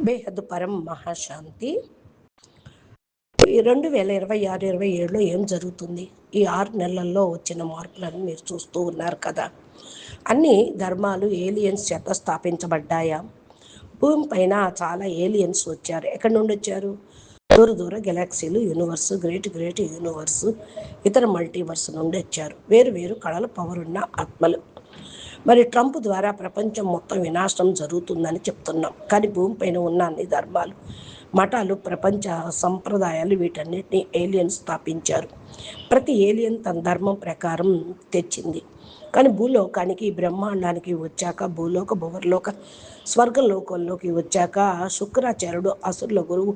బేహద్ పరం మహాశాంతి. ఈ 2026-27లో ఏం జరుగుతుంది? ఈ 6 నెలల్లో వచ్చిన మార్పులను మీరు చూస్తూ ఉన్నారు కదా. అన్ని ధర్మాలు ఏలియన్స్ చేత స్థాపించబడ్డాయా? భూమి పైన చాలా ఏలియన్స్ వచ్చారు. ఎక్కడి నుండి వచ్చారు? దూర దూర గెలాక్సీలు, యూనివర్స్, గ్రేట్ యూనివర్స్, ఇతర మల్టీవర్స్ నుండి వచ్చారు. వేరు వేరు కళల పవర్ ఉన్న ఆత్మలు. మరి ట్రంప్ ద్వారా ప్రపంచం మొత్తం వినాశనం జరుగుతుందని చెప్తున్నాం. కానీ భూమిపైన ఉన్న అన్ని ధర్మాలు, మఠాలు, ప్రపంచ సంప్రదాయాలు, వీటన్నిటిని ఏలియన్స్ స్థాపించారు. ప్రతి ఏలియన్ తన ధర్మం ప్రకారం తెచ్చింది. కానీ భూలోకానికి, బ్రహ్మాండానికి వచ్చాక, భూలోక, భువర్లోక, స్వర్గలోకంలోకి వచ్చాక శుక్రాచార్యుడు అసురుల గురువు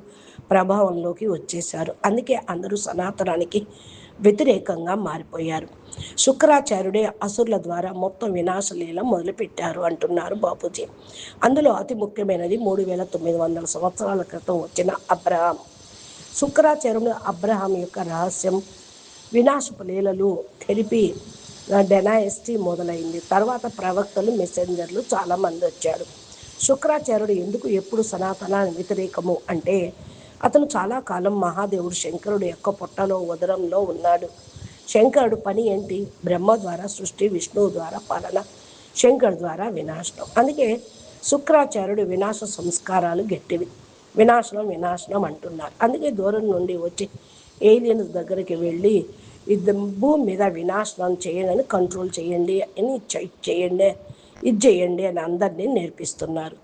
ప్రభావంలోకి వచ్చేశారు. అందుకే అందరూ సనాతనానికి వ్యతిరేకంగా మారిపోయారు. శుక్రాచార్యుడే అసురుల ద్వారా మొత్తం వినాశలీల మొదలుపెట్టారు అంటున్నారు బాపూజీ. అందులో అతి ముఖ్యమైనది 3900 సంవత్సరాల క్రితం వచ్చిన అబ్రహాం. శుక్రాచార్యుడు అబ్రహాం యొక్క రహస్యం, వినాశపు లీలలు తెలిపి డైనాసిటీ మొదలైంది. తర్వాత ప్రవక్తలు, మెసెంజర్లు చాలామంది వచ్చారు. శుక్రాచార్యుడు ఎందుకు ఎప్పుడు సనాతన వ్యతిరేకము అంటే, అతను చాలా కాలం మహాదేవుడు శంకరుడు యొక్క పొట్టలో, ఉదరంలో ఉన్నాడు. శంకరుడు పని ఏంటి? బ్రహ్మ ద్వారా సృష్టి, విష్ణువు ద్వారా పాలన, శంకరుడు ద్వారా వినాశనం. అందుకే శుక్రాచార్యుడు వినాశ సంస్కారాలు గట్టివి. వినాశనం అంటున్నారు. అందుకే దూరం నుండి వచ్చి ఏలియన్స్ దగ్గరికి వెళ్ళి భూమి మీద వినాశనం చేయండి, కంట్రోల్ చేయండి అని ఇది చేయండి అని అందరినీ నేర్పిస్తున్నారు.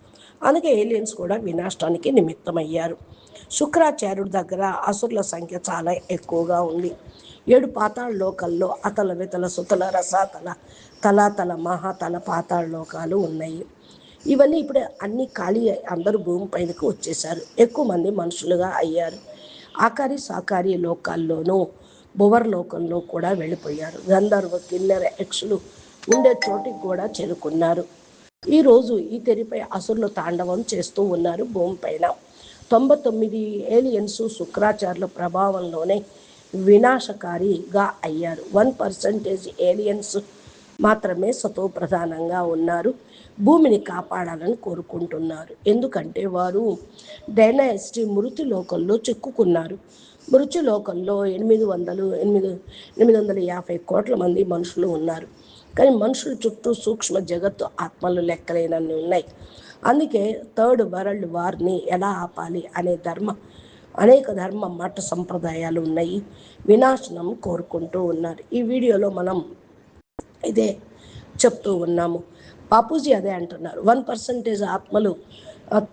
అందుకే ఏలియన్స్ కూడా వినాశనానికి నిమిత్తమయ్యారు. శుక్రాచార్యుడి దగ్గర అసురుల సంఖ్య చాలా ఎక్కువగా ఉంది. 7 పాతాళ లోకాల్లో అతల వితల సుతల రసాతల తలాతల మహాతల పాతాళ లోకాలు ఉన్నాయి. ఇవన్నీ ఇప్పుడు అన్ని ఖాళీ, అందరూ భూమి పైనకు వచ్చేసారు. ఎక్కువ మంది మనుషులుగా అయ్యారు. ఆకారి సాకారి లోకాల్లోనూ భువర్ లోకంలో కూడా వెళ్ళిపోయారు. గంధర్వ, కిన్నెర, యక్షులు ఉండే చోటికి కూడా చేరుకున్నారు. ఈరోజు ఈ తెరిపై అసురులు తాండవం చేస్తూ ఉన్నారు భూమి పైన. 99 ఏలియన్స్ శుక్రాచార్యుల ప్రభావంలోనే వినాశకారిగా అయ్యారు. 1% ఏలియన్స్ మాత్రమే సతో ప్రధానంగా ఉన్నారు. భూమిని కాపాడాలని కోరుకుంటున్నారు. ఎందుకంటే వారు డైనాసిటీ మృతి లోకంలో చిక్కుకున్నారు. మృత్యు లోకంలో 850 కోట్ల మంది మనుషులు ఉన్నారు. కానీ మనుషుల చుట్టూ సూక్ష్మ జగత్తు ఆత్మలు లెక్కలేనన్ని ఉన్నాయి. అందుకే 3rd వరల్డ్ వార్ని ఎలా ఆపాలి అనే అనేక ధర్మ మఠ సంప్రదాయాలు ఉన్నాయి. వినాశనం కోరుకుంటూ ఉన్నారు. ఈ వీడియోలో మనం ఇదే చెప్తూ ఉన్నాము. బాపూజీ అదే అంటున్నారు. 1% ఆత్మలు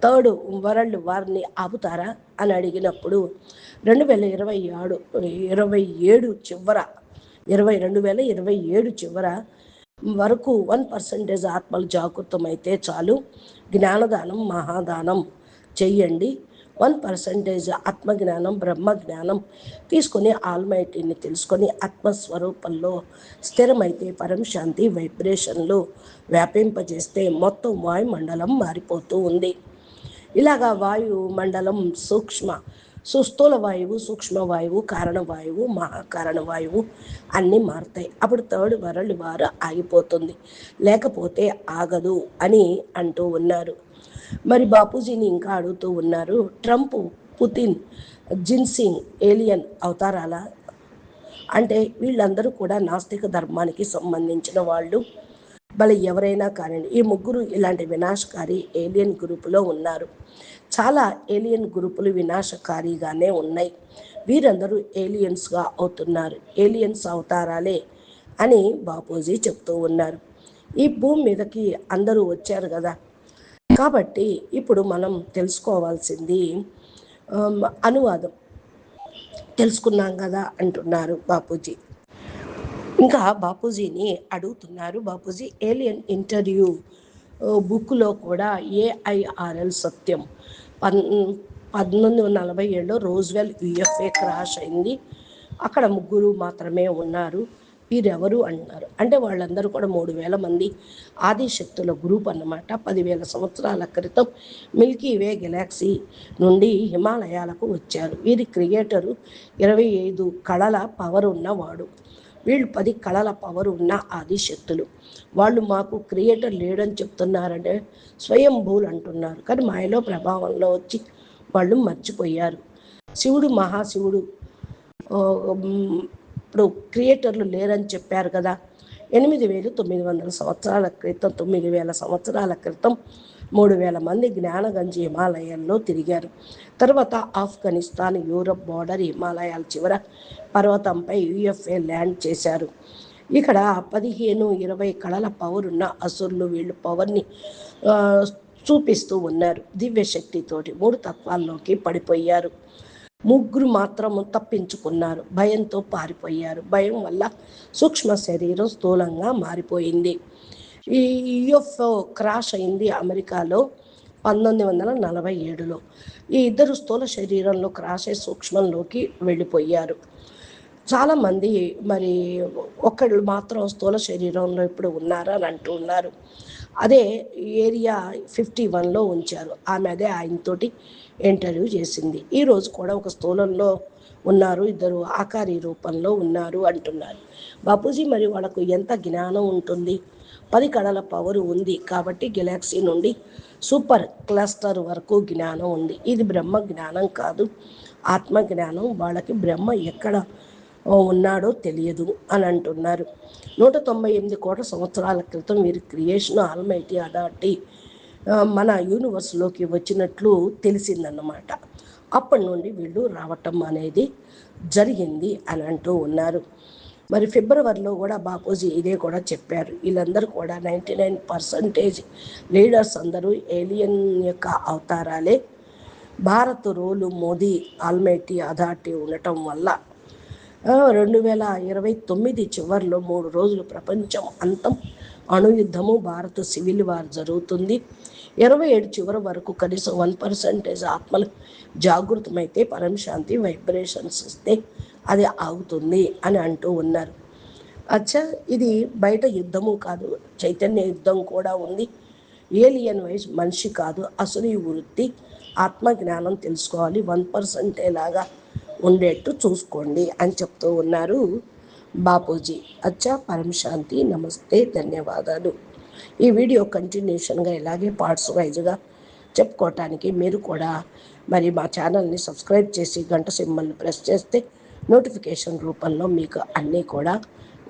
3rd వరల్డ్ వార్ని ఆపుతారా అని అడిగినప్పుడు 2027 చివర వరకు 1% ఆత్మలు జాగృతమైతే చాలు. జ్ఞానదానం, మహాదానం చెయ్యండి. 1% ఆత్మజ్ఞానం, బ్రహ్మజ్ఞానం తీసుకొని ఆల్మైటీని తెలుసుకొని ఆత్మస్వరూపంలో స్థిరమైతే పరం శాంతి వైబ్రేషన్లు వ్యాపింపజేస్తే మొత్తం వాయుమండలం మారిపోతూ ఉంది. ఇలాగా వాయుమండలం సుస్థూల వాయువు, సూక్ష్మ వాయువు, కారణవాయువు, మహాకారణ వాయువు అన్నీ మారుతాయి. అప్పుడు 3rd వరల్డ్ వార్ ఆగిపోతుంది, లేకపోతే ఆగదు అని అంటూ ఉన్నారు. మరి బాపూజీని ఇంకా అడుగుతూ ఉన్నారు, ట్రంప్, పుతిన్, జిన్సింగ్ ఏలియన్ అవతారాలా అంటే వీళ్ళందరూ కూడా నాస్తిక ధర్మానికి సంబంధించిన వాళ్ళు. ఎవరైనా కానివ్వండి, ఈ ముగ్గురు ఇలాంటి వినాశకారి ఏలియన్ గ్రూపులో ఉన్నారు. చాలా ఏలియన్ గ్రూపులు వినాశకారిగానే ఉన్నాయి. వీరందరూ ఏలియన్స్గా అవుతున్నారు. ఏలియన్స్ అవతారాలే అని బాపూజీ చెప్తూ ఉన్నారు. ఈ భూమి మీదకి అందరూ వచ్చారు కదా. కాబట్టి ఇప్పుడు మనం తెలుసుకోవాల్సింది అనువాదం తెలుసుకున్నాం కదా అంటున్నారు బాపూజీ. ఇంకా బాపూజీని అడుగుతున్నారు, బాపూజీ ఏలియన్ ఇంటర్వ్యూ బుక్లో కూడా AIRL సత్యం 1947లో రోజ్వెల్ UFA క్రాష్ అయింది. అక్కడ ముగ్గురు మాత్రమే ఉన్నారు. వీరెవరు అంటున్నారు అంటే వాళ్ళందరూ కూడా 3000 మంది ఆదిశక్తుల గ్రూప్ అన్నమాట. 10,000 సంవత్సరాల క్రితం మిల్కీవే గెలాక్సీ నుండి హిమాలయాలకు వచ్చారు. వీరి క్రియేటరు 25 కళల పవర్ ఉన్నవాడు. వీళ్ళు 10 కళల పవర్ ఉన్న ఆదిశక్తులు. వాళ్ళు మాకు క్రియేటర్ లేడని చెప్తున్నారంటే స్వయంభూలు అంటున్నారు. కానీ మాయలో ప్రభావంలో వచ్చి వాళ్ళు మర్చిపోయారు. శివుడు మహాశివుడు ఇప్పుడు క్రియేటర్లు లేరని చెప్పారు కదా. 8,900 సంవత్సరాల క్రితం, 9,000 సంవత్సరాల క్రితం 3,000 మంది జ్ఞానగంజి హిమాలయాల్లో తిరిగారు. తర్వాత ఆఫ్ఘనిస్తాన్, యూరప్ బార్డర్, హిమాలయాల చివర పర్వతంపై యుఎఫ్ఏ ల్యాండ్ చేశారు. ఇక్కడ 15-20 కళల పవర్ ఉన్న అసురులు వీళ్ళు పవర్ని చూపిస్తూ ఉన్నారు. దివ్యశక్తితోటి 3 తత్వాల్లోకి పడిపోయారు. 3 మాత్రం తప్పించుకున్నారు. భయంతో పారిపోయారు. భయం వల్ల సూక్ష్మ శరీరం స్థూలంగా మారిపోయింది. ఈ యుఎఫ్ఓ క్రాష్ అయింది అమెరికాలో 1947లో. ఈ ఇద్దరు స్థూల శరీరంలో క్రాష్ అయి సూక్ష్మంలోకి వెళ్ళిపోయారు. చాలామంది మరి ఒకళ్ళు మాత్రం స్థూల శరీరంలో ఇప్పుడు ఉన్నారా అని అంటూ ఉన్నారు. అదే ఏరియా 51లో ఉంచారు. ఆమె అదే ఆయనతోటి ఇంటర్వ్యూ చేసింది. ఈరోజు కూడా ఒక స్థూలంలో ఉన్నారు, ఇద్దరు ఆకారి రూపంలో ఉన్నారు అంటున్నారు. బాపూజీ మరి వాళ్ళకు ఎంత జ్ఞానం ఉంటుంది? 10 కళల పవర్ ఉంది కాబట్టి గెలాక్సీ నుండి సూపర్ క్లస్టర్ వరకు జ్ఞానం ఉంది. ఇది బ్రహ్మ జ్ఞానం కాదు, ఆత్మ జ్ఞానం. వాళ్ళకి బ్రహ్మ ఎక్కడ ఉన్నాడో తెలియదు అని అంటున్నారు. 198 కోట్ల సంవత్సరాల క్రితం వీరి క్రియేషన్ ఆల్మైటీ అథారిటీ మన యూనివర్స్లోకి వచ్చినట్లు తెలిసిందన్నమాట. అప్పటి నుండి వీళ్ళు రావటం అనేది జరిగింది అని అంటూ ఉన్నారు. మరి ఫిబ్రవరిలో కూడా బాపూజీ ఇదే కూడా చెప్పారు. వీళ్ళందరూ కూడా 99% లీడర్స్ అందరూ ఏలియన్ యొక్క అవతారాలే. భారత్ రోలు మోదీ ఆల్మైటీ అథారిటీ ఉండటం వల్ల 2029 చివరిలో 3 రోజులు ప్రపంచం అంతం అణుయుద్ధము, భారత్ సివిల్ వార్ జరుగుతుంది. 27 చివరి వరకు కనీసం 1% ఆత్మలు జాగృతమైతే పరమశాంతి వైబ్రేషన్స్ ఇస్తే అది ఆగుతుంది అని అంటూ ఉన్నారు. అచ్చా, ఇది బయట యుద్ధము కాదు, చైతన్య యుద్ధం కూడా ఉంది. ఏలియన్ వైజ్ మనిషి కాదు, అసలు ఈ వృత్తి ఆత్మజ్ఞానం తెలుసుకోవాలి, 1% లాగా ఉండేట్టు చూసుకోండి అని చెప్తూ ఉన్నారు బాపూజీ. అచ్చా, పరమశాంతి, నమస్తే, ధన్యవాదాలు. ఈ వీడియో కంటిన్యూషన్గా ఇలాగే పార్ట్స్ వైజ్గా చెప్పుకోవటానికి మీరు కూడా మరి మా ఛానల్ని సబ్స్క్రైబ్ చేసి గంట సింబల్ని ప్రెస్ చేస్తే నోటిఫికేషన్ రూపంలో మీకు అన్నీ కూడా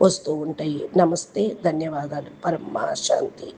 వస్తూ ఉంటాయి. నమస్తే, ధన్యవాదాలు. పరమశాంతి.